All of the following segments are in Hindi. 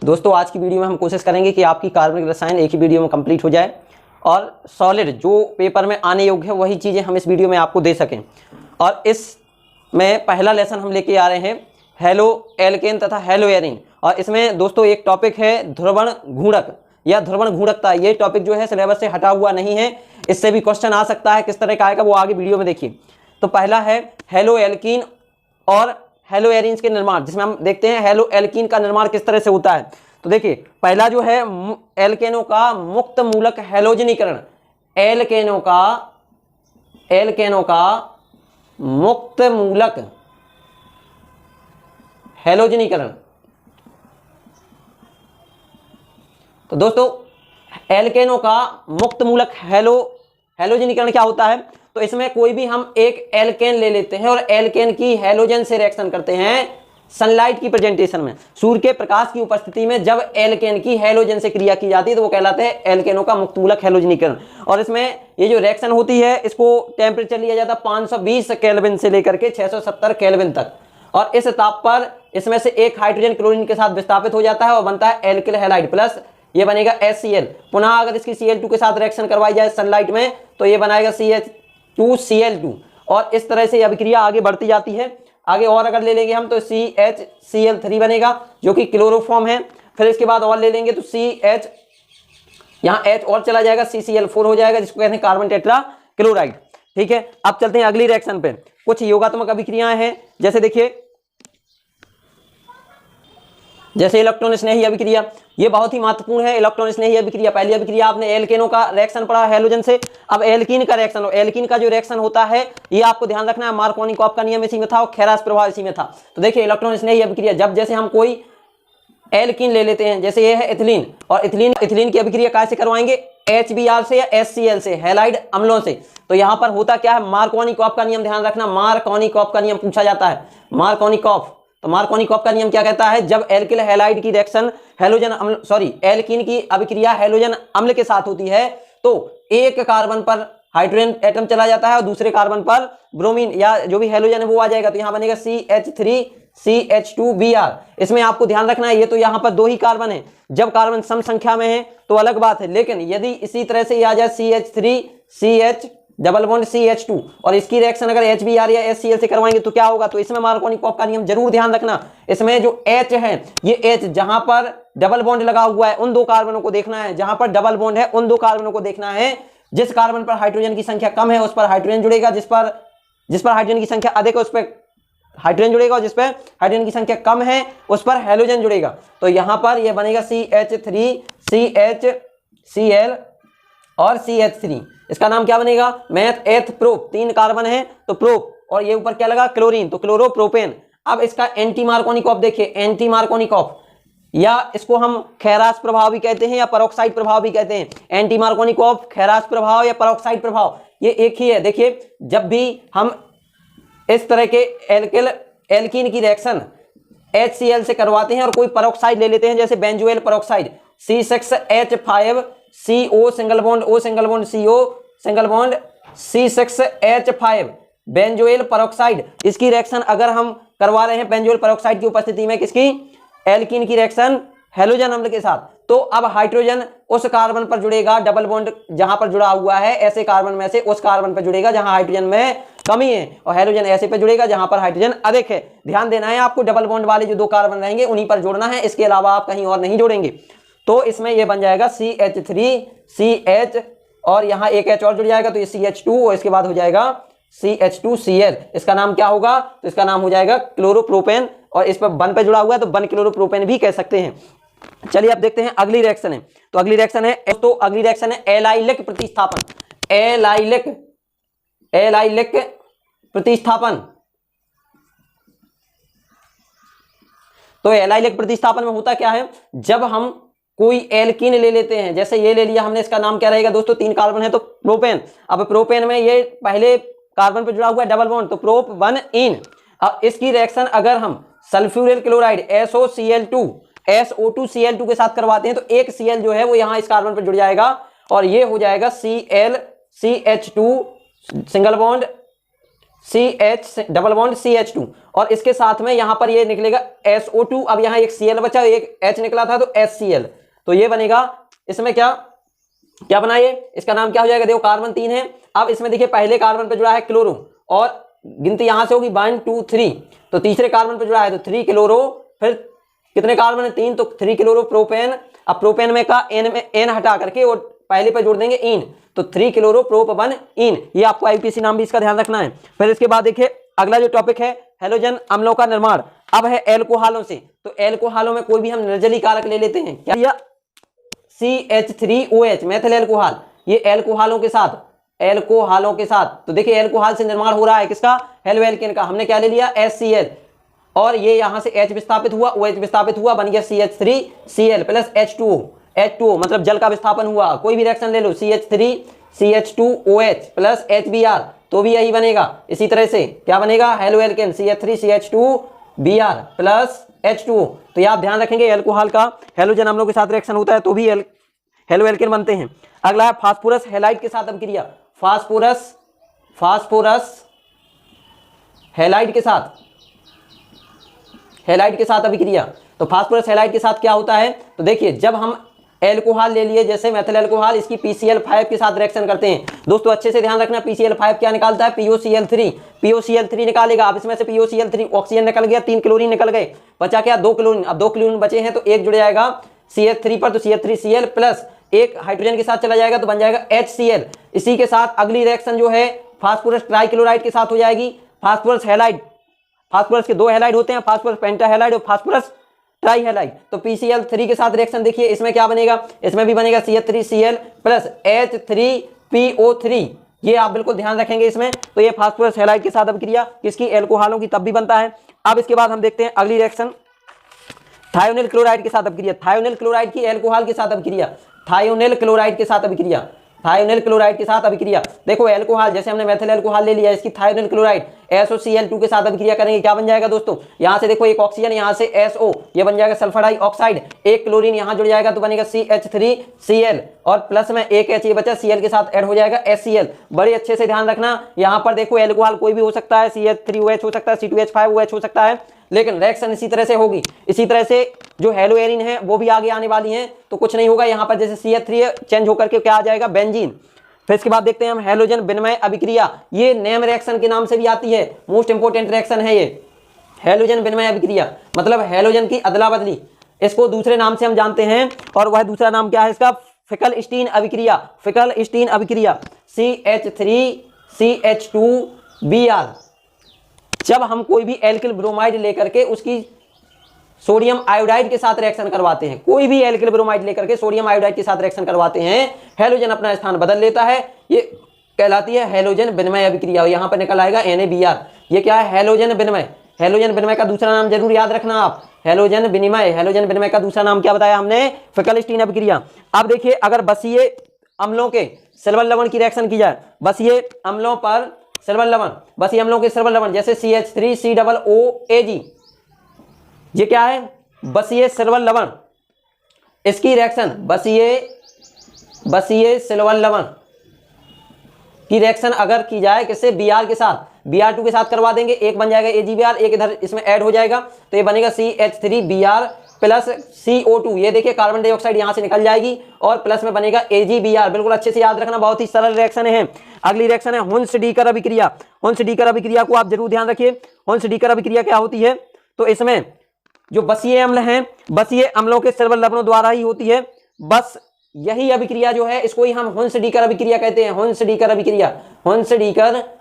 दोस्तों आज की वीडियो में हम कोशिश करेंगे कि आपकी कार्बनिक रसायन एक ही वीडियो में कंप्लीट हो जाए और सॉलिड जो पेपर में आने योग्य है वही चीज़ें हम इस वीडियो में आपको दे सकें। और इसमें पहला लेसन हम लेके आ रहे हैं हेलो एल्केन तथा हेलो एरिन। और इसमें दोस्तों एक टॉपिक है ध्रुवण घूर्णक या ध्रुवण घूर्णकता। ये टॉपिक जो है सिलेबस से हटा हुआ नहीं है, इससे भी क्वेश्चन आ सकता है। किस तरह का आएगा वो आगे वीडियो में देखिए। तो पहला है हेलो एल्कीन और हेलो एरिन्स के निर्माण, जिसमें हम देखते हैं हेलो एल्कीन का निर्माण किस तरह से होता है। तो देखिए पहला जो है एल्केनों का मुक्त मूलक हैलोजनीकरण, एल्केनों का मुक्त मूलक हैलोजनीकरण। तो दोस्तों एल्केनों का मुक्त मूलक हैलोजनीकरण क्या होता है? तो इसमें कोई भी हम एक एल्केन ले लेते हैं और एल्केन की हैलोजन से रिएक्शन करते हैं सनलाइट की प्रेजेंटेशन में, सूर्य के प्रकाश की उपस्थिति में जब एल्केन की हैलोजन से क्रिया की जाती है तो वो कहलाते हैं एल्केनों का मुक्त मूलक हैलोजनीकरण। और इसमें ये जो रिएक्शन होती है इसको टेम्परेचर लिया जाता है 520 केल्विन से लेकर के 670 केल्विन तक। और इस ताप पर इसमें से एक हाइड्रोजन क्लोरीन के साथ विस्थापित हो जाता है और बनता है एल्किल हैलाइड प्लस ये बनेगा HCl। पुनः अगर इसकी Cl2 के साथ रिएक्शन करवाई जाए सनलाइट में तो ये बनाएगा CH2Cl2। और इस तरह से अभिक्रिया आगे बढ़ती जाती है। आगे और अगर ले लेंगे हम तो CHCl3 बनेगा जो कि क्लोरोफॉर्म है। फिर इसके बाद और ले लेंगे तो CH, यहाँ H और चला जाएगा, CCl4 हो जाएगा जिसको कहते हैं कार्बन टेट्रा क्लोराइड। ठीक है, अब चलते हैं अगली रिएक्शन पे। कुछ योगात्मक अभिक्रियाएं हैं, जैसे देखिए जैसे इलेक्ट्रॉन स्नेही अभिक्रिया, ये बहुत ही महत्वपूर्ण है। इलेक्ट्रॉन स्नेही अभिक्रिया, पहली अभिक्रिया आपने एल्केनों का रिएक्शन पढ़ा हैलोजन से, अब एल्कीन का रिएक्शन। एल्कीन का जो रिएक्शन होता है ये आपको ध्यान रखना है, मार्कोनिकॉफ का नियम इसी में था और खेरास प्रभाव इसी में था। तो देखिए इलेक्ट्रॉन स्नेही अभिक्रिया, जब जैसे हम कोई एल्कीन ले लेते हैं, जैसे ये है इथिलीन, और इथिलीन की अभिक्रिया कैसे करवाएंगे? HBr से या HCl से, हैलाइड अम्लों से। तो यहाँ पर होता क्या है? मार्कोनिकॉफ का नियम ध्यान रखना, मार्कोनिकॉफ का नियम पूछा जाता है, मार्कोनिकॉफ। तो मार्कोनिकॉफ का नियम क्या कहता है? जब एल्किल हैलाइड की रिएक्शन हैलोजन अम्ल एल्कीन की अभिक्रिया हैलोजन अम्ल के साथ होती है तो एक कार्बन पर हाइड्रोजन एटम चला जाता है और दूसरे कार्बन पर ब्रोमीन या जो भी हैलोजन है वो आ जाएगा। तो यहाँ बनेगा CH3CH2Br। इसमें आपको ध्यान रखना है ये तो यहाँ पर दो ही कार्बन है, जब कार्बन सम संख्या में है तो अलग बात है, लेकिन यदि इसी तरह से आ जाए CH3CH डबल बॉन्ड CH2 और इसकी रिएक्शन अगर HBr या HCl से करवाएंगे तो क्या होगा? तो इसमें मार्कोनिकॉफ का नियम जरूर ध्यान रखना। इसमें जो H है ये H जहां पर डबल बॉन्ड लगा हुआ है उन दो कार्बनों को देखना है, जहां पर डबल बॉन्ड है उन दो कार्बनों को देखना है। जिस कार्बन पर हाइड्रोजन की संख्या कम है उस पर हाइड्रोजन जुड़ेगा, जिस पर हाइड्रोजन की संख्या अधिक है उस पर हाइड्रोजन जुड़ेगा, और जिस पर हाइड्रोजन की संख्या कम है उस पर हैलोजन जुड़ेगा। तो यहाँ पर यह बनेगा CH3CHCl और CH3। इसका नाम क्या बनेगा? मैथ एथ प्रोप, 3 कार्बन है तो प्रोप, और ये ऊपर क्या लगा? क्लोरीन, तो क्लोरोप्रोपेन। अब इसका एंटी मार्कोनिकॉफ देखिए, एंटी मार्कोनिकॉफ या इसको हम खैरास प्रभाव भी कहते हैं या परऑक्साइड प्रभाव भी कहते हैं। एंटी मार्कोनिकॉफ, खैरास प्रभाव या परऑक्साइड प्रभाव ये एक ही है। देखिए जब भी हम इस तरह के एल्कीन की रिएक्शन HCl से करवाते हैं और कोई परऑक्साइड ले लेते हैं जैसे benzoyl peroxide C6H5CO single bond O single bond CO single bond C6H5 benzoyl peroxide, इसकी रिएक्शन अगर हम करवा रहे हैं बेंजोइल परऑक्साइड की उपस्थिति में किसकी? एल्कीन की रिएक्शन हैलोजन अम्ल के साथ, तो अब हाइड्रोजन उस कार्बन पर जुड़ेगा, डबल बॉन्ड जहां पर जुड़ा हुआ है ऐसे कार्बन में से उस कार्बन पर जुड़ेगा जहां हाइड्रोजन में कमी है, और हैलोजन ऐसे पे जुड़ेगा जहां पर हाइड्रोजन अधिक है। ध्यान देना है आपको, डबल बॉन्ड वाले जो दो कार्बन रहेंगे उन्हीं पर जोड़ना है, इसके अलावा आप कहीं और नहीं जोड़ेंगे। तो इसमें यह बन जाएगा CH3CH और यहाँ एक H और जुड़ जाएगा तो ये CH2 और इसके बाद हो जाएगा CH2Cl। इसका नाम क्या होगा? तो इसका नाम हो जाएगा क्लोरोप्रोपेन, और इस पर बन पे जुड़ा हुआ है तो बन क्लोरोप्रोपेन भी कह सकते हैं। चलिए अब देखते हैं अगली रिएक्शन है। तो अगली रिएक्शन है एलाइलिक प्रतिस्थापन। एलाइलिक प्रतिस्थापन। तो एलाइलिक प्रतिस्थापन में होता क्या है? जब हम कोई एल्कीन ले लेते हैं, जैसे ये ले लिया हमने, इसका नाम क्या रहेगा दोस्तों? 3 कार्बन है तो प्रोपेन। अब प्रोपेन में ये पहले कार्बन पर जुड़ा हुआ है डबल बॉन्ड तो प्रोप 1 इन। अब इसकी रिएक्शन अगर हम सल्फ्यूरिल क्लोराइड SO2Cl2 के साथ करवाते हैं तो एक Cl जो है वो यहाँ इस कार्बन पर जुड़ जाएगा और ये हो जाएगा CH2 single bond CH double bond CH2 और इसके साथ में यहां पर ये निकलेगा SO2। अब यहां एक Cl बचा, एक H निकला था तो HCl, तो ये बनेगा इसमें क्या क्या बना, ये इसका नाम क्या हो जाएगा, देखो कार्बन 3 है। अब इसमें देखिए पहले कार्बन पे जुड़ा है क्लोरो और गिनती यहां से होगी 1 2 3, तो तीसरे कार्बन पे जुड़ा है तो 3 क्लोरो, फिर कितने कार्बन है 3, तो 3 क्लोरो प्रोपेन। अब प्रोपेन में का एन हटा करके और पहले पे जोड़ देंगे इन, तो 3 क्लोरो प्रोप 1 इन। ये आपको आईपीसी नाम भी इसका ध्यान रखना है। फिर इसके बाद देखिए अगला जो टॉपिक है हेलोजन अम्लों का निर्माण। अब है एल्कोहलों से, तो एल्कोहलों में कोई भी हम निर्जलीय कारक ले लेते हैं, क्या CH3OH मेथिल एल्कोहल, ये एल्कोहलों के साथ तो देखिए एल्कोहल से निर्माण हो रहा है किसका, हेलो एल्केन का। हमने क्या ले लिया HCl और ये यहां से H विस्थापित हुआ, OH विस्थापित हुआ, बन गया CH3Cl प्लस H2O मतलब जल का विस्थापन हुआ। कोई भी रिएक्शन ले लो, CH3CH2OH प्लस HBr तो भी यही बनेगा। इसी तरह से क्या बनेगा, halo alkane CH3CH2Br plus H2O। तो ये आप ध्यान रखेंगे एल्कोहल का हेलोजन अम्लों के साथ रिएक्शन होता है तो भी हेलो एल्केन बनते हैं। अगला है फास्फोरस हैलाइड के साथ अभिक्रिया। फास्फोरस हैलाइड के साथ अभिक्रिया। तो फास्फोरस हैलाइड के साथ क्या होता है, तो देखिए जब हम एल्कोहल ले लिए जैसे मेथिल एल्कोहल, इसकी PCl5 के साथ रिएक्शन करते हैं। दोस्तों अच्छे से ध्यान रखना, PCl5 क्या निकालता है, POCl3 निकालेगा। अब इसमें से POCl3 ऑक्सीजन निकल गया, 3 क्लोरीन निकल गए, बचा क्या 2 क्लोरीन। अब 2 क्लोरीन बचे हैं तो एक जुड़ जाएगा CH3 पर, तो CH3Cl प्लस एक हाइड्रोजन के साथ चला जाएगा तो बन जाएगा HCl। इसी के साथ अगली रिएक्शन जो है फास्फोरस ट्राइक्लोराइड के साथ हो जाएगी। फास्फोरस हैलाइड, फास्फोरस के 2 हैलाइड होते हैं, फास्फोरस पेंटाहैलाइड और फास्फोरस ट्राइहैलाइड। तो PCl3 के साथ रिएक्शन देखिए इसमें क्या बनेगा, इसमें भी बनेगा CH3Cl प्लस H3PO3। ये आप बिल्कुल ध्यान रखेंगे इसमें। तो ये फास्फोरस हैलाइड के साथ अभिक्रिया किसकी, एल्कोहलों की, तब भी बनता है। अब इसके बाद हम देखते हैं अगली रिएक्शन थायोनिल क्लोराइड के साथ अभिक्रिया। थायोनिल क्लोराइड की एल्कोहल के साथ अभिक्रिया, थायोनिल क्लोराइड के साथ अभिक्रिया। देखो एल्कोहल जैसे हमने मेथिल एल्कोहल ले लिया, इसकी थायोनिल क्लोराइड SOCl2 के साथ अभिक्रिया करेंगे, क्या बन जाएगा दोस्तों, यहां से देखो एक ऑक्सीजन, यहां से SO, ये बन जाएगा सल्फर डाइऑक्साइड, एक क्लोरीन यहां जुड़ जाएगा तो बनेगा CH3Cl और प्लस में एक H ये बचा, Cl के साथ ऐड हो जाएगा HCl। बड़े अच्छे से ध्यान रखना, यहां पर देखो एल्कोहल कोई भी हो सकता है, CH3OH हो सकता है, C2H5OH हो सकता है, लेकिन रिएक्शन इसी तरह से होगी। इसी तरह से जो हेलो एरिन है वो भी आगे आने वाली हैं, तो कुछ नहीं होगा यहाँ पर, जैसे CH3 चेंज होकर के क्या आ जाएगा, बेंजीन। फिर इसके बाद देखते हैं हम हेलोजन विनिमय अभिक्रिया। ये नेम रिएक्शन के नाम से भी आती है, मोस्ट इंपोर्टेंट रिएक्शन है ये हेलोजन विनिमय अभिक्रिया, मतलब हेलोजन की अदला बदली। इसको दूसरे नाम से हम जानते हैं और वह दूसरा नाम क्या है इसका, फिकल-स्टीन अभिक्रिया CH3CH2Br। जब हम कोई भी एल्किल ब्रोमाइड लेकर के उसकी सोडियम आयोडाइड के साथ रिएक्शन करवाते हैं, कोई भी एल्किल ब्रोमाइड लेकर के सोडियम आयोडाइड के साथ रिएक्शन करवाते हैं, हेलोजन अपना स्थान बदल लेता है, ये कहलाती है हेलोजन विनिमय अभिक्रिया। और यहाँ पर निकल आएगा NaBr। ये क्या है, हेलोजन विनिमय का दूसरा नाम जरूर याद रखना आप, हेलोजन विनिमय का दूसरा नाम क्या बताया हमने, फिकल-स्टीन अभिक्रिया। अब देखिए अगर बसीय अम्लों के सिल्वर लवण की रिएक्शन की जाए, बसीय अम्लों के सिल्वर लवण जैसे CH3COOAg, ये क्या है, बसीय सिल्वर लवण, इसकी रिएक्शन बसीय सिल्वर लवण की रिएक्शन अगर की जाए किससे, Br के साथ, Br2 के साथ करवा देंगे, एक बन जाएगा AgBr, एक इधर इसमें ऐड हो जाएगा तो ये बनेगा CH3Br प्लस CO2। ये देखिए कार्बन डाइऑक्साइड यहां से निकल जाएगी और प्लस में बनेगा AgBr। बिल्कुल अच्छे से याद रखना, बहुत ही सरल रिएक्शन है। अगली रिएक्शन है हुन्स-डीकर अभिक्रिया। हुन्स-डीकर अभिक्रिया को आप जरूर ध्यान रखिए। हुन्स-डीकर अभिक्रिया क्या होती है, तो इसमें जो बसीय अम्ल हैं, बसीय अम्लों के सिल्वर लवणों द्वारा ही होती है। बस यही अभिक्रिया जो है इसको ही हम हुन्स-डीकर अभिक्रिया कहते हैं, हुन्स-डीकर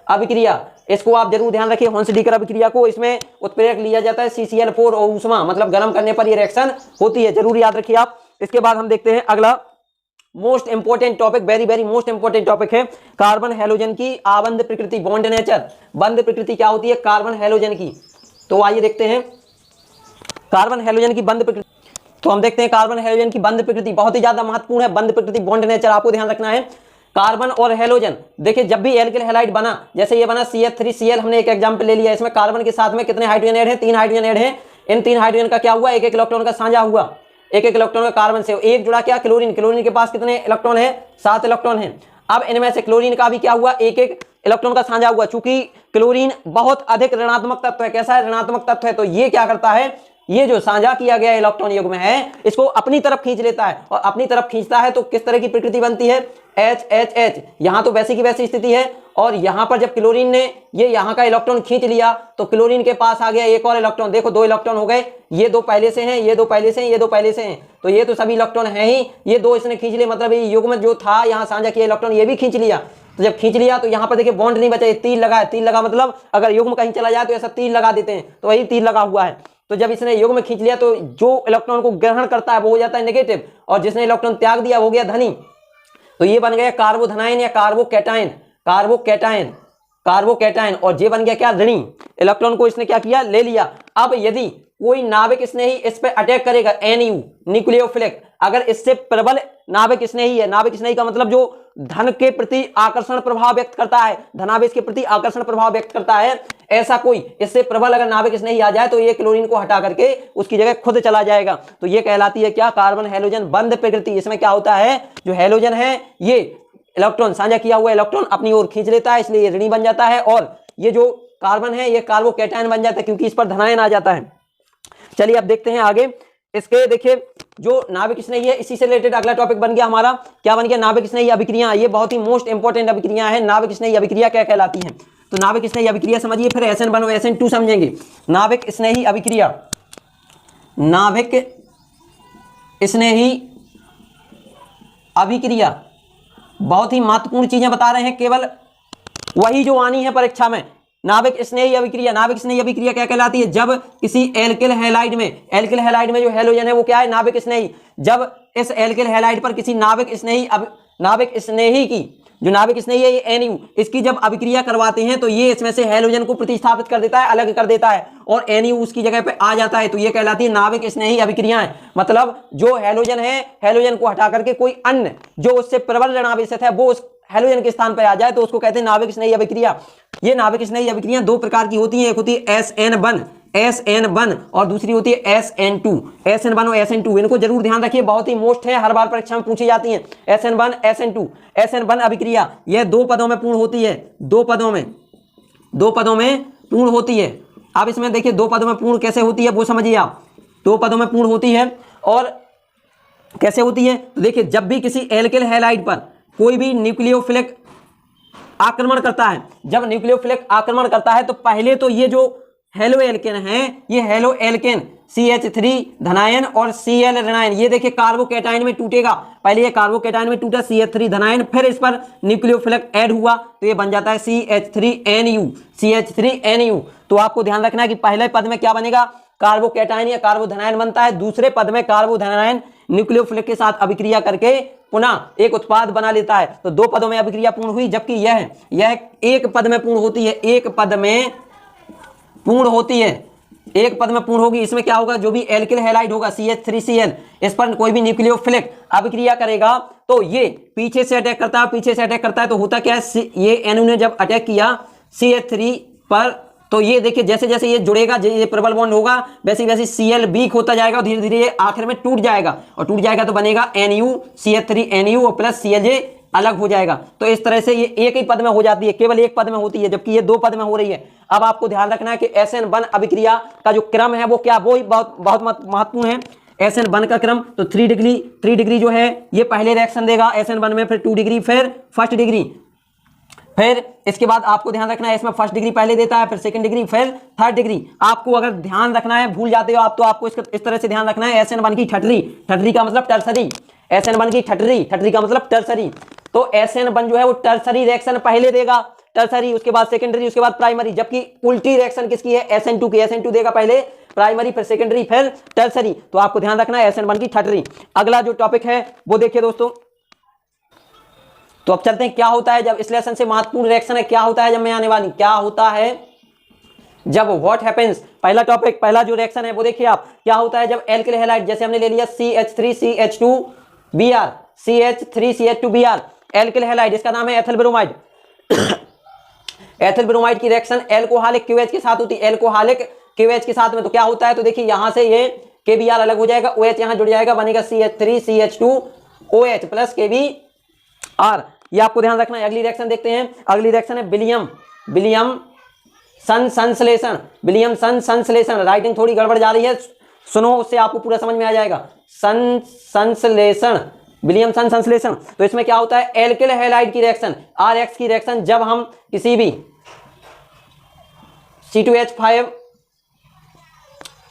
अभिक्रिया। इसको आप जरूर ध्यान रखिए, हुन्स-डीकर अभिक्रिया को इसमें उत्प्रेरक लिया जाता है CCl4 और ऊष्मा, मतलब गर्म करने पर ये रिएक्शन होती है, जरूर याद रखिए आप। इसके बाद हम देखते हैं अगला most important topic, very most important topic है कार्बन हैलोजन की आबंध प्रकृति, बॉन्ड नेचर। बंध प्रकृति क्या होती है कार्बन हैलोजन की, तो आइए देखते हैं कार्बन हैलोजन की बंध प्रकृति। तो हम देखते हैं कार्बन हैलोजन की बंध प्रकृति बहुत ही ज्यादा महत्वपूर्ण है। बंध प्रकृति, बॉन्ड नेचर आपको ध्यान रखना है। कार्बन और हैलोजन, देखिए जब भी एल्किल हैलाइड बना, जैसे ये बना CH3Cl, हमने एक एग्जांपल ले लिया, इसमें कार्बन के साथ में कितने हाइड्रोजन ऐड है, 3 हाइड्रोजन ऐड है। इन 3 हाइड्रोजन का क्या हुआ, एक इलेक्ट्रॉन का साझा हुआ, एक इलेक्ट्रॉन का कार्बन से, एक जुड़ा क्या, क्लोरीन के पास कितने इलेक्ट्रॉन है, 7 इलेक्ट्रॉन है। अब इनमें से क्लोरीन का भी क्या हुआ, एक इलेक्ट्रॉन का साझा हुआ। चूंकि क्लोरीन बहुत अधिक ऋणात्मक तत्व है, कैसा है, ऋणात्मक तत्व है, तो ये क्या करता है, ये जो साझा किया गया इलेक्ट्रॉन युग्म है इसको अपनी तरफ खींच लेता है, और अपनी तरफ खींचता है तो किस तरह की प्रकृति बनती है, H H H। यहां तो वैसी की वैसी स्थिति है, और यहां पर जब क्लोरीन ने ये यहां का इलेक्ट्रॉन खींच लिया तो क्लोरीन के पास आ गया एक और इलेक्ट्रॉन। देखो 2 इलेक्ट्रॉन हो गए, ये 2 पहले से हैं, ये 2 पहले से हैं, ये 2 पहले से हैं, तो ये तो सभी इलेक्ट्रॉन है ही, ये 2 इसने खींच लिए, मतलब ये युग्म जो था यहां साझा किया इलेक्ट्रॉन ये भी खींच लिया। तो जब खींच लिया तो यहां पर देखिए बॉन्ड नहीं बचा, ये तीर लगा है, तीर लगा मतलब अगर युग्म कहीं चला जाए तो ऐसा तीर लगा देते हैं, तो वही तीर लगा हुआ है। तो जब इसने युग्म में खींच लिया तो जो इलेक्ट्रॉन को ग्रहण करता है वो हो जाता है नेगेटिव, और जिसने इलेक्ट्रॉन त्याग दिया वो हो गया धनी। तो ये बन गया कार्बोधनायन या कार्बोकैटायन, कार्बोकैटायन, कार्बोकैटायन, और ये बन गया क्या, ऋणी। इलेक्ट्रॉन को इसने क्या किया, ले लिया। अब यदि कोई नाभिक स्नेही इस पे अटैक करेगा, NU न्यूक्लियोफिलिक, अगर इससे प्रबल नाभिक स्नेही है, नाभिक स्नेही का मतलब जो धन के प्रति आकर्षण प्रभाव व्यक्त करता है, धनावेश के प्रति आकर्षण प्रभाव व्यक्त करता है, ऐसा कोई इससे प्रबल अगर नाभिक स्नेही आ जाए तो ये क्लोरीन को हटा करके उसकी जगह खुद चला जाएगा। तो ये कहलाती है क्या, कार्बन हैलोजन बंध प्रकृति। इसमें क्या होता है, जो हैलोजन है ये इलेक्ट्रॉन साझा किया हुआ इलेक्ट्रॉन अपनी ओर खींच लेता है, इसलिए ये ऋणी बन जाता है, और ये जो कार्बन है ये कार्बोकैटायन बन जाता है क्योंकि इस पर धनायन आ जाता है। चलिए अब देखते हैं आगे इसके, देखिए जो नाभिक स्नेही है इसी से रिलेटेड अगला टॉपिक बन गया हमारा, क्या बन गया, नाभिक स्नेही अभिक्रिया। ये बहुत ही मोस्ट इंपॉर्टेंट अभिक्रिया है। नाभिक स्नेही अभिक्रिया क्या कहलाती है, तो नाभिक स्नेही अभिक्रिया समझिए, फिर SN1 और SN2 समझेंगे। नाभिक स्नेही अभिक्रिया, नाभिक स्नेही अभिक्रिया बहुत ही महत्वपूर्ण चीजें बता रहे हैं, केवल वही जो आनी है परीक्षा में। नाभिक स्नेही अभिक्रिया, नाभिक स्नेही अभिक्रिया क्या कहलाती है, जब किसी एल्किल हैलाइड में, एल्किल हैलाइड में जो हैलोजन है वो क्या है, नाभिक स्नेही। जब इस एल्किल हैलाइड पर किसी नाभिक स्नेही की, जो नाभिक स्नेही है ये NU, इसकी जब अभिक्रिया करवाते हैं तो ये इसमें से हैलोजन को प्रतिस्थापित कर देता है, अलग कर देता है, और NU उसकी जगह पे आ जाता है, तो ये कहलाती है नाभिक स्नेही अभिक्रियाएं। मतलब जो हैलोजन है, हैलोजन को हटा करके कोई अन्य जो उससे प्रबल ऋणावेशित है वो उस हैलोजन के स्थान पर आ जाए तो उसको कहते हैं नाभिक स्नेही अभिक्रिया। ये नाभिक स्नेही अभिक्रिया 2 प्रकार की होती हैं, एक होती है SN1 और दूसरी होती है SN2। SN1 और SN2 इनको जरूर ध्यान रखिए, बहुत ही मोस्ट है, हर बार परीक्षा में पूछी जाती हैं। SN1 SN2, SN1 अभिक्रिया यह 2 पदों में पूर्ण होती है, 2 पदों में पूर्ण होती है। अब इसमें देखिए 2 पदों में पूर्ण कैसे होती है वो समझिए आप। 2 पदों में पूर्ण होती है और कैसे होती है, तो देखिए जब भी किसी एल्किल हैलाइड पर कोई भी न्यूक्लियोफिलिक आक्रमण करता है, जब न्यूक्लियोफिलिक आक्रमण करता है तो पहले तो ये जो हेलो एल्केन है, ये हेलो एल्केन CH3 धनायन और Cl ऋणायन, ये देखिए कार्बोकैटायन में टूटेगा। पहले ये कार्बोकैटायन में टूटा CH3 धनायन, फिर इस पर न्यूक्लियोफिलिक ऐड हुआ तो ये बन जाता है CH3NU। तो आपको ध्यान रखना है कि पहले पद में क्या बनेगा, कार्बोकैटायन या कार्बोधनायन बनता है, दूसरे पद में कार्बोधनायन न्यूक्लियोफिलिक के साथ अभिक्रिया करके पुनः एक उत्पाद बना लेता है। तो 2 पदों में अभिक्रिया पूर्ण हुई, जबकि यह 1 पद में पूर्ण होती है, 1 पद में पूर्ण होती है, 1 पद में पूर्ण होगी। इसमें क्या होगा, जो भी एल्किल हैलाइड होगा CH3Cl, इस पर कोई भी न्यूक्लियोफिलिक अभिक्रिया करेगा तो ये पीछे से अटैक करता है, तो होता क्या है, ये NU ने जब अटैक किया CH3 पर तो ये देखिए जैसे जैसे ये जुड़ेगा, ये प्रबल बॉन्ड होगा, वैसे वैसे Cl वीक होता जाएगा और धीरे धीरे ये आखिर में टूट जाएगा, और टूट जाएगा तो बनेगा NU CH3NU और प्लस Cl अलग हो जाएगा। तो इस तरह से ये एक ही पद में हो जाती है, केवल 1 पद में होती है, जबकि ये 2 पद में हो रही है। अब आपको ध्यान रखना है कि SN1 अभिक्रिया का जो क्रम है वो क्या, वो ही बहुत महत्वपूर्ण है। SN1 का क्रम तो 3 डिग्री जो है ये पहले रिएक्शन देगा SN1 में, फिर 2 डिग्री, फिर 1st डिग्री, फिर इसके बाद आपको ध्यान रखना है इसमें 1st डिग्री पहले देता है, फिर 2nd डिग्री, फिर 3rd डिग्री। आपको अगर ध्यान रखना है, भूल जाते हो आप तो आपको इस तरह से ध्यान रखना है, SN1 की ठटरी का मतलब टर्सरी, SN1 की ठटरी का मतलब टर्सरी। तो SN1 जो है वो टर्सरी रिएक्शन पहले देगा, टर्सरी, उसके बाद सेकेंडरी, उसके बाद प्राइमरी, जबकि उल्टी रिएक्शन किसकी है, SN2 की। SN2 देगा पहले प्राइमरी, फिर सेकेंडरी, फिर टर्सरी। तो आपको ध्यान रखना है SN1 की ठटरी। अगला जो टॉपिक है वो देखिए दोस्तों, तो अब चलते हैं क्या होता है जब इस लेसन से महत्वपूर्ण रिएक्शन है, क्या होता है जब मैं आने वाली, क्या होता है जब, व्हाट हैपेंस। पहला टॉपिक, पहला जो रिएक्शन है वो देखिए आप, क्या होता है जब एल्किल हैलाइड, जैसे हमने ले लिया CH3CH2Br, CH3CH2Br एल्किल हैलाइड, इसका नाम है एथिल ब्रोमाइड। एथिल ब्रोमाइड की रिएक्शन एल्कोहलिक QH के साथ होती है, एल्कोहलिक QH के साथ में। तो क्या होता है, तो देखिए यहां से ये KBr अलग हो जाएगा, OH यहां जुड़ जाएगा, बनेगा CH3CH2OH प्लस KBr। ये आपको ध्यान रखना है। अगली रिएक्शन देखते हैं। अगली रिएक्शन है विलियम संश्लेषण। विलियम संश्लेषण, राइटिंग थोड़ी गड़बड़ जा रही है, सुनो, उससे आपको पूरा समझ में आ जाएगा। संश्लेषण, विलियम संश्लेषण। तो इसमें क्या होता है, एल्किल हैलाइड की रिएक्शन, RX की रिएक्शन, जब हम किसी भी C2H5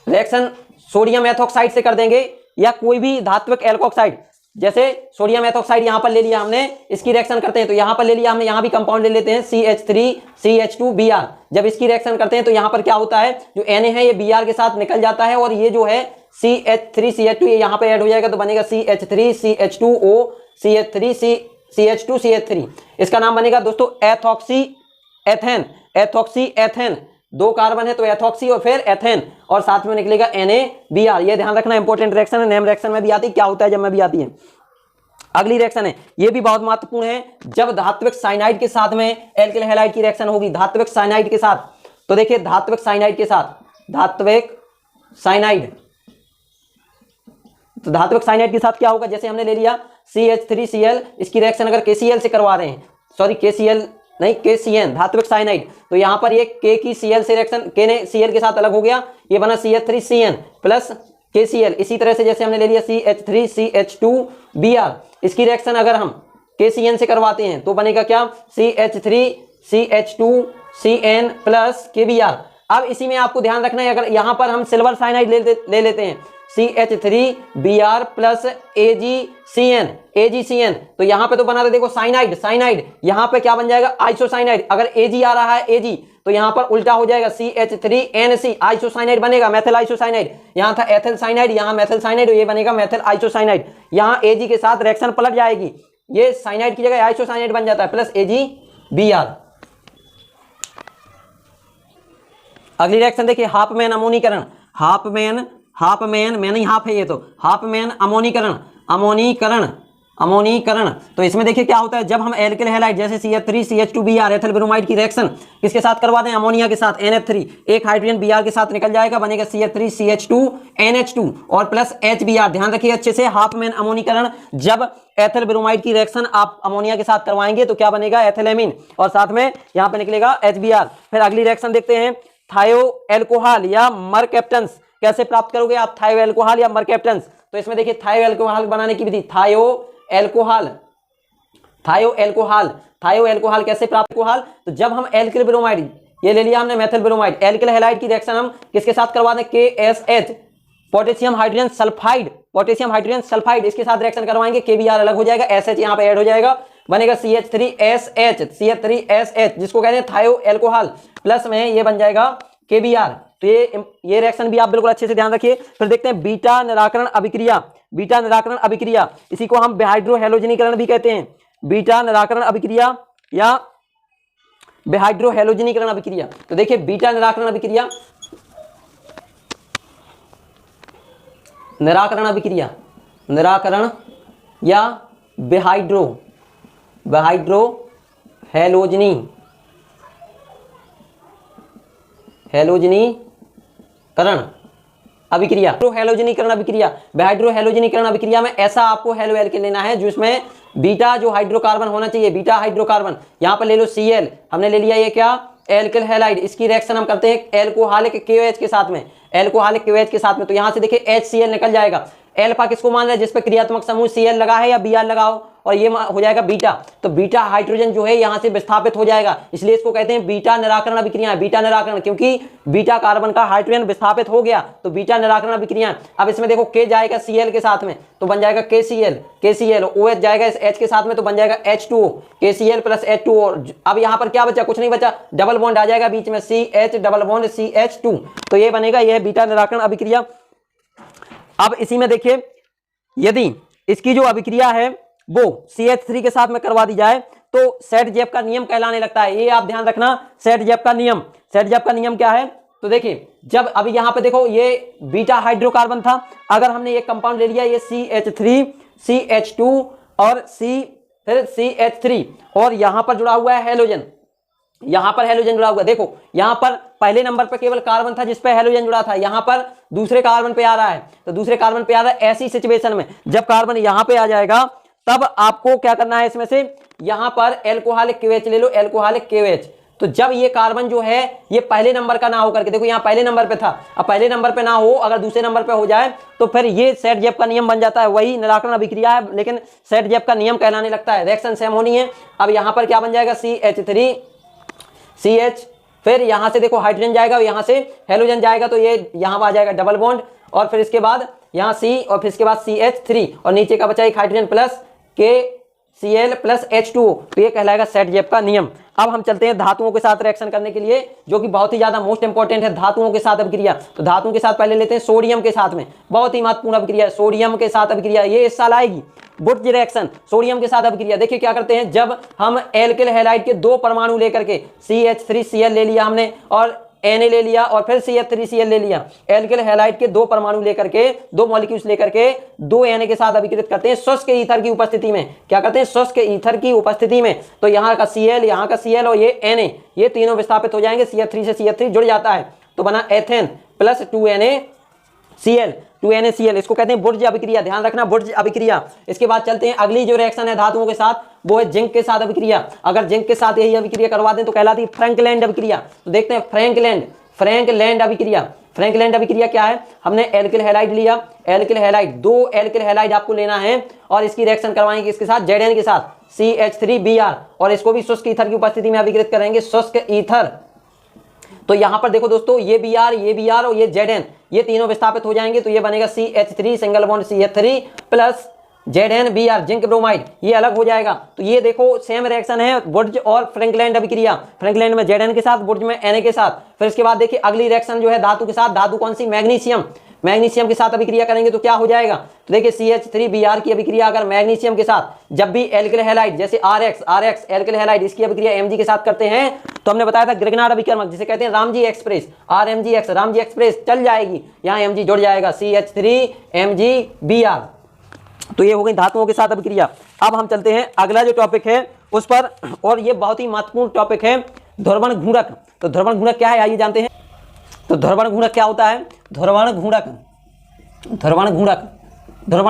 रिएक्शन सोडियम एथोक्साइड से कर देंगे या कोई भी धात्विक एल्कोक्साइड, जैसे सोडियम एथोक्साइड यहां पर ले लिया हमने, इसकी रिएक्शन करते हैं तो यहां पर ले लिया हमने, यहां भी कंपाउंड ले लेते हैं CH3CH2Br। जब इसकी रिएक्शन करते हैं तो यहां पर क्या होता है, जो Na है ये Br के साथ निकल जाता है और ये जो है CH3CH2 ये यहां पर ऐड हो जाएगा तो बनेगा CH3CH2O CH3CH2CH3। इसका नाम बनेगा दोस्तों ethoxy ethane. Ethoxy ethane, 2 carbon है तो एथॉक्सी और फिर एथेन और साथ में निकलेगा NaBr। ये ध्यान रखना, इंपॉर्टेंट रिएक्शन है, नेम रिएक्शन में भी आती है, क्या होता है जब में भी आती है। अगली रिएक्शन है, ये भी बहुत महत्वपूर्ण है, जब धात्विक साइनाइड के साथ में एल्किल हैलाइड की रिएक्शन होगी। धात्विक साइनाइड के साथ, तो देखिए धात्विक साइनाइड के साथ, धात्विक साइनाइड, तो धात्विक साइनाइड के साथ क्या होगा, जैसे हमने ले लिया CH3Cl, इसकी रिएक्शन अगर KCl से करवा रहे हैं, सॉरी KCl नहीं KCN, धात्विक साइनाइड, तो यहां पर ये K की Cl से रिएक्शन, K ने Cl के साथ अलग हो गया, ये बना CH3CN प्लस KCl। इसी तरह से जैसे हमने ले लिया CH3CH2Br, इसकी रिएक्शन अगर हम KCN से करवाते हैं तो बनेगा क्या, CH3CH2CN प्लस KBr। अब इसी में आपको ध्यान रखना है, अगर यहां पर हम सिल्वर साइनाइड ले लेते हैं CH3Br प्लस AgCN, तो यहां पे तो बना था देखो साइनाइड, यहां पे क्या बन जाएगा, आइसोसाइनाइड। अगर Ag आ रहा है Ag तो यहां पर उल्टा हो जाएगा CH3NC, आइसोसाइनाइड बनेगा, मेथिल आइसोसाइनाइड। यहां था एथिल साइनाइड, यहां मेथिल साइनाइड, ये बनेगा मेथिल आइसोसाइनाइड। यहां Ag के साथ रिएक्शन पलट जाएगी, ये साइनाइड की जगह आइसोसाइनाइड बन जाता है प्लस AgBr। अगली रिएक्शन देखिए, हाफमैन अमोनीकरण। हाफमैन में नहीं, हाफ है ये तो, हाफमैन अमोनीकरण। तो इसमें देखिए क्या होता है, जब हम एल्किल हैलाइड जैसे CH3CH2Br एथिल ब्रोमाइड की रिएक्शन किसके साथ करवा दें, अमोनिया के साथ, NH3, एक हाइड्रोजन Br के साथ निकल जाएगा, बनेगा CH3CH2NH2 और प्लस HBr। ध्यान रखिए अच्छे से, हाफमैन अमोनीकरण, जब एथिल ब्रोमाइड की रिएक्शन आप अमोनिया के साथ करवाएंगे तो क्या बनेगा, एथिलेमीन और साथ में यहाँ पे निकलेगा HBr। फिर अगली रिएक्शन देखते हैं, थायो एल्कोहल या मरकैप्टेंस। कैसे प्राप्त करोगे आप थायो एल्कोहल या मरकैप्टेंस, तो इसमें देखिए थायो एल्कोहल बनाने की विधि, थायो एल्कोहल कैसे प्राप्त, एल्कोहल, तो जब हम एल्किल ब्रोमाइड, ये ले लिया हमने मेथिल ब्रोमाइड, एल्किल हैलाइड की रिएक्शन हम किसके साथ करवा दें, KSH, पोटेशियम हाइड्रोजन सल्फाइड, इसके साथ रिएक्शन करवाएंगे, KBr अलग हो जाएगा, SH यहाँ पे ऐड हो जाएगा, बनेगा CH3SH, जिसको कहते हैं थायो एल्कोहल, प्लस में ये बन जाएगा KBr। तो ये रिएक्शन भी आप बिल्कुल अच्छे से ध्यान रखिए। फिर देखते हैं बीटा निराकरण अभिक्रिया, इसी को हम बेहाइड्रोहैलोजनीकरण भी कहते हैं, बीटा निराकरण अभिक्रिया या बेहाइड्रोहैलोजनीकरण अभिक्रिया। तो देखिए बीटा निराकरण अभिक्रिया या बेहाइड्रोहैलोजनीकरण अभिक्रिया में ऐसा आपको हेलो एल्केन लेना है जिसमें बीटा जो हाइड्रोकार्बन होना चाहिए, बीटा हाइड्रोकार्बन, यहां पर ले लो Cl, हमने ले लिया ये क्या, एल्किल हैलाइड, इसकी रिएक्शन हम करते हैं एल्कोहलिक KOH के साथ में, तो यहां से देखिए HCl निकल जाएगा। एल्फा किसको मान रहा है, जिस पे क्रियात्मक समूह Cl लगा है या Br लगाओ, और ये हो जाएगा बीटा, तो बीटा हाइड्रोजन जो है यहां से विस्थापित हो जाएगा, इसलिए इसको कहते हैं बीटा निराकरण अभिक्रिया, बीटा निराकरण, क्योंकि बीटा कार्बन का हाइड्रोजन विस्थापित हो गया तो बीटा निराकरण अभिक्रिया। अब इसमें देखो K जाएगा Cl के साथ में तो बन जाएगा KCl, OH जाएगा इस H के साथ में तो बन जाएगा H2O, KCl प्लस H2O। अब यहाँ पर क्या बचा, कुछ नहीं बचा, डबल बॉन्ड आ जाएगा बीच में, CH डबल बॉन्ड CH2, तो ये बनेगा, यह बीटा निराकरण अभिक्रिया। अब इसी में देखिए, यदि इसकी जो अभिक्रिया है वो CH3 के साथ में करवा दी जाए तो सेट-जेप का नियम कहलाने लगता है। ये आप ध्यान रखना, सेट-जेप का नियम क्या है, तो देखिए जब अभी यहां पे देखो ये बीटा हाइड्रोकार्बन था, अगर हमने ये कंपाउंड ले लिया, ये CH3 CH2 और फिर CH3 और यहां पर जुड़ा हुआ है हेलोजन, यहां पर हेलोजन जुड़ा हुआ है, देखो यहां पर पहले नंबर पर केवल कार्बन था जिस पे हेलोजन जुड़ा था, यहां पर दूसरे कार्बन पे आ रहा है, तो दूसरे कार्बन पे आ रहा है। ऐसी सिचुएशन में जब कार्बन यहां पे आ जाएगा तब आपको क्या करना है, इसमें से यहां पर एल्कोहलिक KOH ले लो, एल्कोहलिक KOH। तो जब ये कार्बन जो है ये पहले नंबर का ना होकर के, देखो यहाँ पहले नंबर पे था, अब पहले नंबर पे ना हो, अगर दूसरे नंबर पे हो जाए तो फिर ये सेट-जेप का नियम बन जाता है। वही निराकरण अभिक्रिया है लेकिन सेट-जेप का नियम कहलाने लगता है। रिएक्शन सेम होनी है। अब यहाँ पर क्या बन जाएगा, CH3CH, फिर यहाँ से देखो हाइड्रोजन जाएगा, यहाँ से हेलोजन जाएगा, तो ये यहाँ आ जाएगा डबल बॉन्ड, और फिर इसके बाद यहाँ C, और फिर इसके बाद CH3, और नीचे का बचा एक hydrogen plus KCl plus H2O। तो ये कहलाएगा सेट-जेप का नियम। अब हम चलते हैं धातुओं के साथ रिएक्शन करने के लिए, जो कि बहुत ही ज्यादा मोस्ट इंपॉर्टेंट है, धातुओं के साथ अभिक्रिया। तो धातुओं के साथ पहले लेते हैं सोडियम के साथ में, बहुत ही महत्वपूर्ण अभिक्रिया है सोडियम के साथ अभिक्रिया, ये इस साल आएगी, बुर्ज रिएक्शन, सोडियम के साथ अभिक्रिया। देखिए क्या करते हैं, जब हम एल्किल हैलाइड के 2 परमाणु लेकर के CH3Cl ले लिया हमने, और Na ले लिया, और फिर CH3Cl ले लिया, एल्किल हैलाइड के 2 परमाणु लेकर के, 2 मॉलिक्यूल्स लेकर के 2 Na के साथ अभिक्रित करते हैं शुष्क ईथर की उपस्थिति में। क्या करते हैं, शुष्क ईथर की उपस्थिति में। तो यहाँ का Cl, यहाँ का Cl और ये Na, ये तीनों विस्थापित हो जाएंगे, CH3 से CH3 जुड़ जाता है, तो बना एथेन प्लस 2NaCl, 2NaCl, इसको कहते हैं बुर्ज अभिक्रिया। ध्यान रखना, बुर्ज अभिक्रिया। इसके बाद चलते हैं अगली जो रिएक्शन है धातुओं के साथ, वो है जिंक के साथ अभिक्रिया। अगर जिंक के साथ यही अभिक्रिया करवा दें तो कहलाती है फ्रैंकलैंड अभिक्रिया। तो देखते हैं फ्रैंकलैंड अभिक्रिया। फ्रैंकलैंड अभिक्रिया क्या है, हमने एल्किल हैलाइड लिया, एल्किल हैलाइड, 2 एल्किल हैलाइड आपको लेना है, और इसकी रिएक्शन करवाएंगे इसके साथ, Zn के साथ CH3Br, और इसको भी शुष्क ईथर की उपस्थिति में अभिक्रित करेंगे, शुष्क ईथर। तो यहां पर देखो दोस्तों, ये Br और ये Zn, ये तीनों विस्थापित हो जाएंगे, तो ये बनेगा CH3 single bond CH3 plus ZnBr, zinc bromide, ये अलग हो जाएगा। तो ये देखो सेम रिएक्शन है बुर्ज और फ्रैंकलैंड अभिक्रिया, फ्रैंकलैंड में Zn के साथ, बुर्ज में Na के साथ। फिर इसके बाद देखिए अगली रिएक्शन जो है धातु के साथ, धातु कौन सी, मैग्नीशियम, मैग्नीशियम के साथ अभिक्रिया करेंगे तो क्या हो जाएगा, तो देखिए CH3Br की अभिक्रिया अगर मैग्नीशियम के साथ, जब भी एल्किल हैलाइड जैसे RX एल्किल हैलाइड, इसकी अभिक्रिया Mg के साथ करते हैं, तो हमने बताया था ग्रिग्नार्ड अभिकर्मक, जिसे कहते हैं Ramji express, RMgX, Ramji express चल जाएगी, यहाँ Mg जुड़ जाएगा, CH3MgBr। तो ये हो गई धातुओं के साथ अभिक्रिया। अब हम चलते हैं अगला जो टॉपिक है उस पर, और ये बहुत ही महत्वपूर्ण टॉपिक है ध्रुवण घूर्णक। तो ध्रुवण घूर्णक क्या है, आइए जानते हैं। तो ध्रुवण घूर्णक क्या होता है, ध्रुवण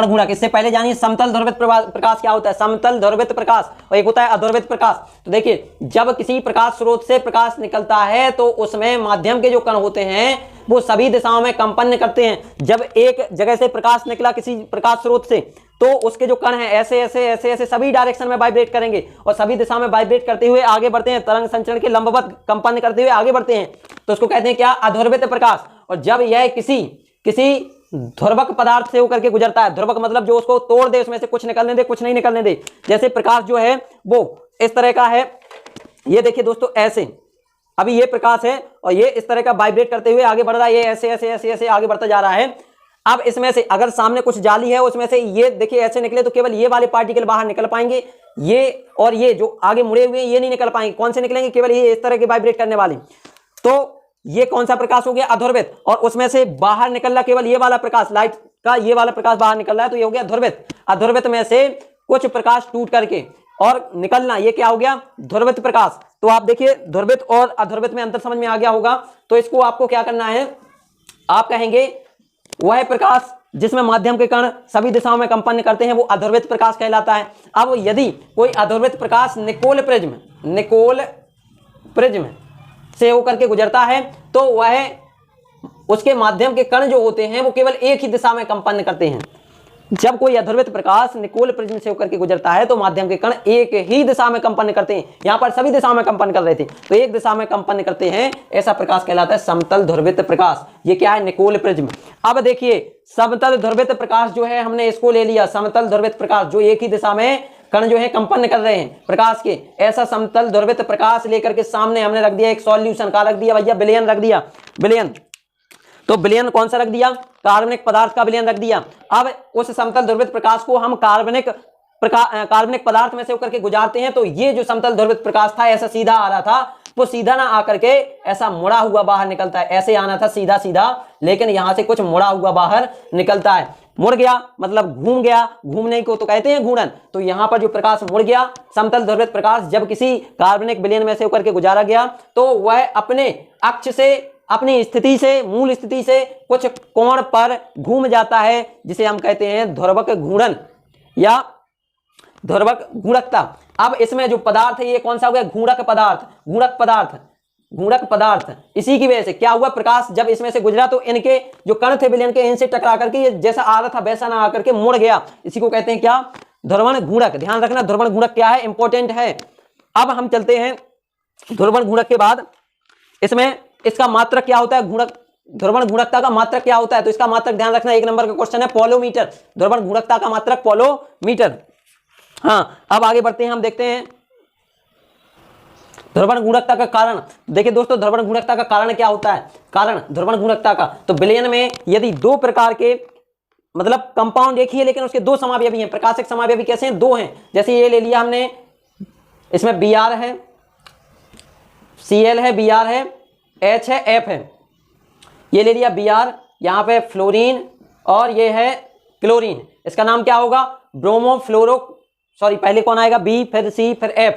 घूर्णक, इससे पहले जानिए समतल ध्रुवित प्रकाश क्या होता है, समतल ध्रुवित प्रकाश, और एक होता है अध्रुवित प्रकाश। तो देखिए जब किसी प्रकाश स्रोत से प्रकाश निकलता है तो उसमें माध्यम के जो कण होते हैं वो सभी दिशाओं में कंपन करते हैं। जब एक जगह से प्रकाश निकला किसी प्रकाश स्रोत से, तो उसके जो कण हैं ऐसे ऐसे ऐसे ऐसे सभी डायरेक्शन में वाइब्रेट करेंगे, और सभी दिशा में वाइब्रेट करते हुए आगे बढ़ते हैं, तरंग संचरण के लंबवत कंपन करते हुए आगे बढ़ते हैं। तो उसको कहते हैं क्या, अध्रुवित प्रकाश। और जब यह किसी ध्रुवक पदार्थ से होकर के गुजरता है, ध्रुवक मतलब जो उसको तोड़ दे, उसमें से कुछ निकलने दे, कुछ नहीं निकलने दे, जैसे प्रकाश जो है वो इस तरह का है, ये देखिए दोस्तों ऐसे, अभी ये प्रकाश है और ये इस तरह का वाइब्रेट करते हुए आगे बढ़ रहा है, ये ऐसे ऐसे ऐसे ऐसे आगे बढ़ता जा रहा है। अब इसमें से अगर सामने कुछ जाली है, उसमें से ये देखिए ऐसे निकले, तो केवल ये वाले पार्टिकल बाहर निकल पाएंगे, ये और ये जो आगे मुड़े हुए हैं ये नहीं निकल पाएंगे। कौन से निकलेंगे, केवल ये इस तरह के वाइब्रेट करने वाले। तो ये कौन सा प्रकाश हो गया, अध्रुवित, और उसमें से बाहर निकल रहा केवल ये वाला प्रकाश, लाइट का ये वाला प्रकाश बाहर निकल रहा है, तो ये हो गया ध्रुवित। अध्रुवित में से कुछ प्रकाश टूट करके और निकलना, ये क्या हो गया, ध्रुवित प्रकाश। तो आप देखिए ध्रुवित और अध्रुवित में अंतर समझ में आ गया होगा। तो इसको आपको क्या करना है, आप कहेंगे वह प्रकाश जिसमें माध्यम के कण सभी दिशाओं में कंपन करते हैं वो अध्रुवित प्रकाश कहलाता है। अब यदि कोई अध्रुवित प्रकाश निकोल प्रिज्म से होकर के गुजरता है, तो वह उसके माध्यम के कण जो होते हैं वो केवल एक ही दिशा में कंपन करते हैं। जब कोई अध्रुवित प्रकाश निकोल प्रिज्म से होकर के गुजरता है तो माध्यम के कण एक ही दिशा में कंपन करते हैं। यहां पर सभी दिशाओं में कंपन कर रहे थे, तो एक दिशा में कंपन करते हैं, ऐसा प्रकाश कहलाता है समतल ध्रुवित प्रकाश। ये क्या है, निकोल प्रिज्म। अब देखिए समतल ध्रुवित प्रकाश जो है, हमने इसको ले लिया, समतल ध्रुवित प्रकाश जो एक ही दिशा में कण जो है कंपन कर रहे हैं प्रकाश के, ऐसा समतल ध्रुवित प्रकाश लेकर के सामने हमने रख दिया एक सॉल्यूशन का, रख दिया भैया विलयन, रख दिया विलयन। तो विलयन कौन सा रख दिया, कार्बनिक पदार्थ का विलयन रख दिया। अब उस समतल ध्रुवित प्रकाश को हम कार्बनिक पदार्थ में से होकर के गुजारते हैं, तो ये जो समतल ध्रुवित प्रकाश था ऐसा सीधा आ रहा था, वो सीधा ना आकर के ऐसा मुड़ा हुआ बाहर निकलता है। ऐसे आना था सीधा सीधा, लेकिन यहां से कुछ मुड़ा हुआ बाहर निकलता है। मुड़ गया मतलब घूम गया, घूमने को तो कहते हैं घूर्णन। तो यहां पर जो प्रकाश मुड़ गया, समतल ध्रुवित प्रकाश जब किसी कार्बनिक विलयन में से होकर के गुजारा गया, तो वह अपने अक्ष से, अपनी स्थिति से, मूल स्थिति से कुछ कोण पर घूम जाता है, जिसे हम कहते हैं ध्रुवक घूर्णन या ध्रुवक गुणकता। अब इसमें जो पदार्थ है ये कौन सा हो गया, घूर्णक पदार्थ, घूर्णक पदार्थ, घूर्णक पदार्थ। इसी की वजह से क्या हुआ, प्रकाश जब इसमें से गुजरा तो इनके जो कण थे विलयन के, इनसे टकरा करके ये जैसा आ रहा था वैसा ना आकर के मुड़ गया। इसी को कहते हैं क्या, ध्रुवण गुणक। ध्यान रखना ध्रुवण गुणक क्या है, इंपॉर्टेंट है। अब हम चलते हैं ध्रुवण गुणक के बाद इसमें इसका मात्रक क्या होता है, गुणक ध्रुवण गुणकता का मात्रक क्या होता है। तो इसका मात्रक ध्यान रखना, 1 नंबर का क्वेश्चन है, पोलोमीटर। ध्रुवण गुणकता का मात्रक पोलोमीटर। हाँ, अब आगे बढ़ते हैं, हम देखते हैं ध्रुवण गुणकता का कारण। देखिए दोस्तों, ध्रुवण गुणकता का कारण क्या होता है, कारण ध्रुवण गुणकता का। तो विलयन में यदि दो प्रकार के मतलब कंपाउंड एक ही है लेकिन उसके दो समावयवी हैं, प्रकाशिक समावयवी कैसे हैं, दो हैं। जैसे ये ले लिया हमने, इसमें Br है, Cl है, Br है, H है, F है। ये ले लिया Br, यहाँ पे फ्लोरीन और ये है क्लोरीन। इसका नाम क्या होगा, ब्रोमोफ्लोरो, सॉरी पहले कौन आएगा, B फिर C फिर F,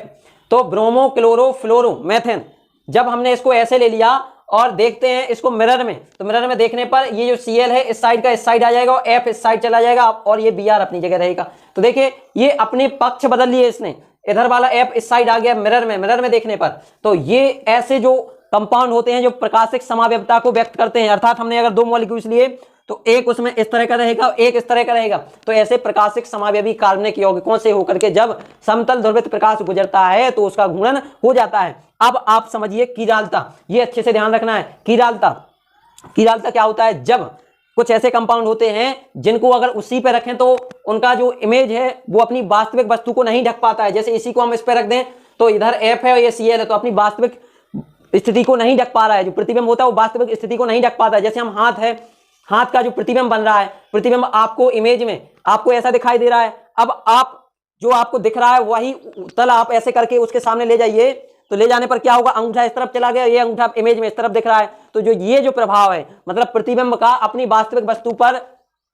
तो ब्रोमो क्लोरो फ्लोरो मेथेन। जब हमने इसको ऐसे ले लिया और देखते हैं इसको मिरर में, तो मिरर में देखने पर ये जो Cl है इस साइड का इस साइड आ जाएगा और F इस साइड चला जाएगा और ये Br अपनी जगह रहेगा। तो देखिए ये अपने पक्ष बदल लिए इसने, इधर वाला F इस साइड आ गया मिरर में देखने पर। तो ये ऐसे जो कंपाउंड होते हैं जो प्रकाशिक समावयवता को व्यक्त करते हैं, अर्थात हमने अगर दो मॉलिक्यूल्स लिए तो एक उसमें इस तरह का रहेगा, एक इस तरह का रहेगा। तो ऐसे प्रकाशिक समावयवी कार्बनिक यौगिकों से होकर के जब समतल ध्रुवित प्रकाश गुजरता है तो उसका घूर्णन हो जाता है। अब आप समझिए किरालता, ये अच्छे से ध्यान रखना है। किरालता क्या होता है, जब कुछ ऐसे कंपाउंड होते हैं जिनको अगर उसी पे रखें तो उनका जो इमेज है वो अपनी वास्तविक वस्तु को नहीं ढक पाता है। जैसे इसी को हम इस पे रख दें तो इधर F है और ये Cl है, तो अपनी वास्तविक स्थिति को नहीं ढक पा रहा है, जो प्रतिबिंब होता है वो वास्तविक स्थिति को नहीं ढक पाता है। जैसे हम हाथ है, हाथ का जो प्रतिबिंब बन रहा है, प्रतिबिंब आपको इमेज में आपको ऐसा दिखाई दे रहा है। अब आप जो आपको दिख रहा है वही तल आप ऐसे करके उसके सामने ले जाइए, तो ले जाने पर क्या होगा, अंगूठा इस तरफ चला गया, ये अंगूठा इमेज में इस तरफ दिख रहा है। तो जो ये जो प्रभाव है, मतलब प्रतिबिंब का अपनी वास्तविक वस्तु पर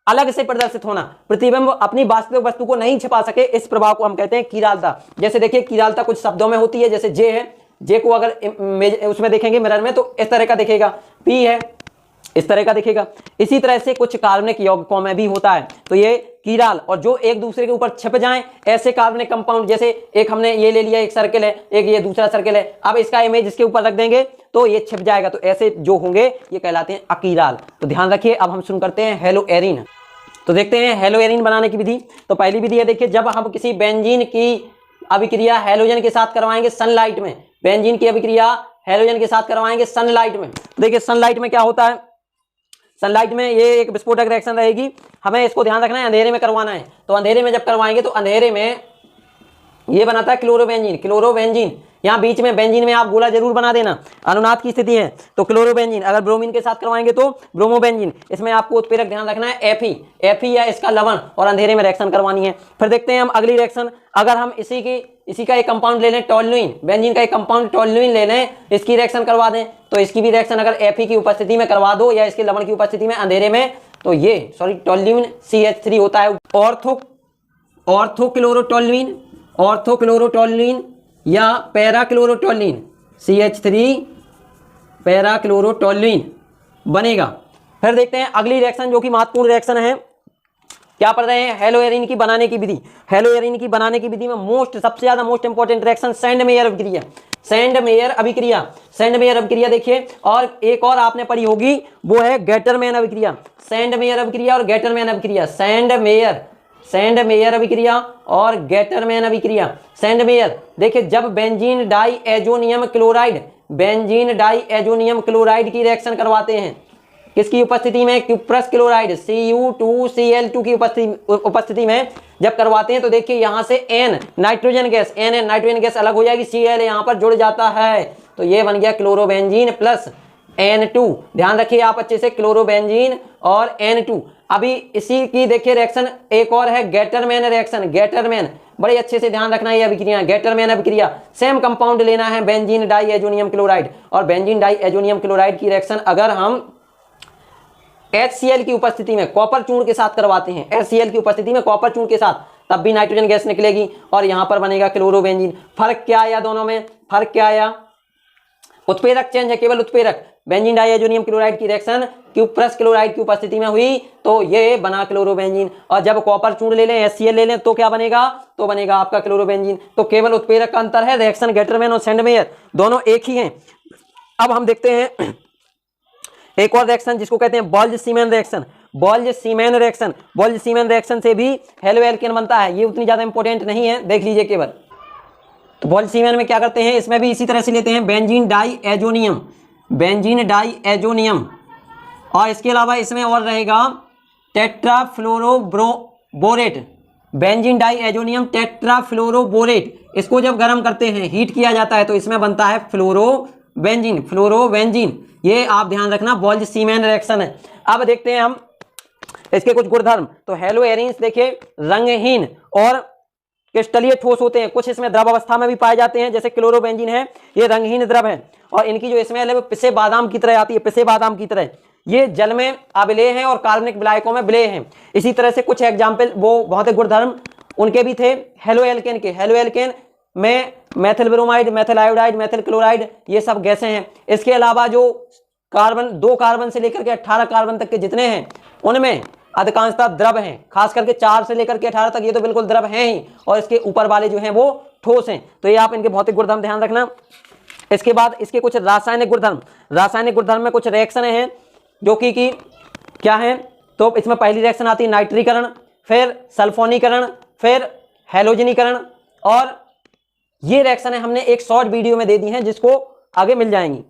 अलग से प्रदर्शित होना, प्रतिबिंब अपनी वास्तविक वस्तु को नहीं छिपा सके, इस प्रभाव को हम कहते हैं किरालता। जैसे देखिए किरालता कुछ शब्दों में होती है, जैसे जे है, जे को अगर उसमें देखेंगे मिरर में तो इस तरह का दिखेगा, पी है इस तरह का दिखेगा। इसी तरह से कुछ कार्बनिक यौगिकों में भी होता है। तो ये कीराल, और जो एक दूसरे के ऊपर छिप जाएं ऐसे कार्बनिक कंपाउंड, जैसे एक हमने ये ले लिया, एक सर्किल है, एक ये दूसरा सर्किल है, अब इसका इमेज इसके ऊपर रख देंगे तो ये छिप जाएगा। तो ऐसे जो होंगे ये कहलाते हैं अकीराल। तो ध्यान रखिए। अब हम शुरू करते हैं हेलो एरीन। तो देखते हैं हेलो एरीन बनाने की विधि। तो पहली विधि है, देखिए जब हम किसी बेंजीन की अभिक्रिया हेलोजन के साथ करवाएंगे सनलाइट में, बेंजीन की अभिक्रिया हेलोजन के साथ करवाएंगे सनलाइट में। देखिए सनलाइट में क्या होता है, सनलाइट में ये एक विस्फोटक रिएक्शन रहेगी। हमें इसको ध्यान रखना है, अंधेरे में करवाना है। तो अंधेरे में जब करवाएंगे तो अंधेरे में ये बनाता है क्लोरोबेंजीन। यहाँ बीच में बेंजीन में आप गोला जरूर बना देना, अनुनाद की स्थिति है। तो क्लोरोबेंजीन, अगर ब्रोमीन के साथ करवाएंगे तो ब्रोमोबेंजीन। इसमें आपको उत्प्रेरक ध्यान रखना है एफी या इसका लवण, और अंधेरे में रिएक्शन करवानी है। फिर देखते हैं हम अगली रिएक्शन। अगर हम इसी का एक कंपाउंड ले लें टोल्यूइन, बेंजीन का एक कंपाउंड टोल्यूइन ले लें, इसकी रिएक्शन करवा दें, तो इसकी भी रिएक्शन अगर एफी की उपस्थिति में करवा दो या इसके लवण की उपस्थिति में अंधेरे में, तो ये टोल्यूइन CH3 होता है। ऑर्थोक्लोरोटोल्यूइन या पैराक्लोरोटोल्यूइन, CH3 पैराक्लोरोटोल्यूइन बनेगा। फिर देखते हैं अगली रिएक्शन जो कि महत्वपूर्ण रिएक्शन है। क्या पढ़ रहे हैं, हेलो एरीन की बनाने की विधि। हेलो एरीन की बनाने की विधि में सबसे ज्यादा मोस्ट इंपॉर्टेंट रिएक्शन सैंडमेयर अभिक्रिया। सैंडमेयर अभिक्रिया देखिए, और एक और आपने पढ़ी होगी वो है गैटरमैन अभिक्रिया। सैंडमेयर अभिक्रिया और गैटरमैन अभिक्रिया, सैंडमेयर अभिक्रिया और गैटरमैन अभिक्रिया। सैंडमेयर देखिए, जब बेंजीन डाई एजोनियम क्लोराइड की रिएक्शन करवाते हैं, किसकी उपस्थिति में, क्यूप्रस क्लोराइड Cu2Cl2 की उपस्थिति में जब करवाते हैं, तो देखिए यहाँ से N नाइट्रोजन गैस अलग हो जाएगी, Cl यहाँ पर जुड़ जाता है, तो ये बन गया क्लोरोबेंजीन प्लस N2। ध्यान रखिए आप अच्छे से, क्लोरोबेंजीन और N2। अभी इसी की देखिए रिएक्शन एक और है गैटरमैन रिएक्शन। गैटरमैन बड़े अच्छे से ध्यान रखना, ये अभिक्रिया गैटरमैन अभिक्रिया। सेम कंपाउंड लेना है बेंजीन डाई एजोनियम क्लोराइड, और बेंजीन डाई एजोनियम क्लोराइड की रिएक्शन अगर हम HCl की उपस्थिति में कॉपर चूर्ण के साथ करवाते हैं, HCl की उपस्थिति में कॉपर चूर्ण के साथ, तब भी नाइट्रोजन गैस निकलेगी और यहां पर बनेगा क्लोरोबेंजीन। फर्क क्या आया दोनों में, फर्क क्या आया, उत्प्रेरक चेंज है, केवल उत्प्रेरक। बेंजीन डाइएजोनियम क्लोराइड की रिएक्शन क्यूप्रस क्लोराइड की उपस्थिति में हुई तो ये बना क्लोरोबेंजीन। और जब कॉपर चूर्ण ले लें, HCl ले लें तो क्या बनेगा, तो बनेगा आपका क्लोरोबेंजीन। तो केवल उत्प्रेरक का अंतर है, रिएक्शन गेटरमैन और सेंडमेयर दोनों एक ही हैं। अब हम देखते हैं एक और रिएक्शन जिसको कहते हैं बोल्ज-सीमैन रिएक्शन। बोल्ज-सीमैन रिएक्शन, बोल्ज-सीमैन रिएक्शन से भी हेलो एल्केन बनता है। ये उतनी ज्यादा इंपॉर्टेंट नहीं है, देख लीजिए केवल। तो बोल्ज-सीमैन में क्या करते हैं, इसमें भी इसी तरह से लेते हैं बेंजीन डाइएजोनियम, बेंजीन डाइएजोनियम, और इसके अलावा इसमें और रहेगा टेट्राफ्लोरोबोरेट, बेंजीन डाइएजोनियम टेट्राफ्लोरोबोरेट। इसको जब गर्म करते हैं, हीट किया जाता है तो इसमें बनता है फ्लोरोबेंजीन, फ्लोरोबेंजीन। ये आप ध्यान रखना, बोल्ज-सीमैन रिएक्शन है। अब देखते हैं हम इसके कुछ गुणधर्म। तो हेलो एरीन्स देखिए रंगहीन और क्रिस्टलीय ठोस होते हैं, कुछ इसमें द्रव अवस्था में भी पाए जाते हैं, जैसे क्लोरोबेंजीन है ये रंगहीन द्रव है, और इनकी जो स्मेल है वो पिसे बादाम की तरह आती है, पिसे बादाम की तरह। ये जल में अविलेय हैं और कार्बनिक विलायकों में विलेय हैं। इसी तरह से कुछ एग्जाम्पल, वो बहुत ही गुणधर्म उनके भी थे हेलो एल्केन के। हेलो एल्केन में methyl bromide, methyl iodide, methyl chloride, ये सब गैसें हैं। इसके अलावा जो कार्बन, 2 कार्बन से लेकर के 18 कार्बन तक के जितने हैं उनमें अधिकांशतः द्रव हैं, खास करके 4 से लेकर के 18 तक ये तो बिल्कुल द्रव हैं ही, और इसके ऊपर वाले जो हैं वो ठोस हैं। तो ये आप इनके भौतिक गुणधर्म ध्यान रखना। इसके बाद इसके कुछ रासायनिक गुणधर्म, रासायनिक गुणधर्म में कुछ रिएक्शन हैं जो कि क्या हैं, तो इसमें पहली रिएक्शन आती है नाइट्रीकरण, फिर सल्फोनीकरण, फिर हैलोजनीकरण, और ये रिएक्शन हमने एक शॉर्ट वीडियो में दे दी हैं जिसको आगे मिल जाएंगी।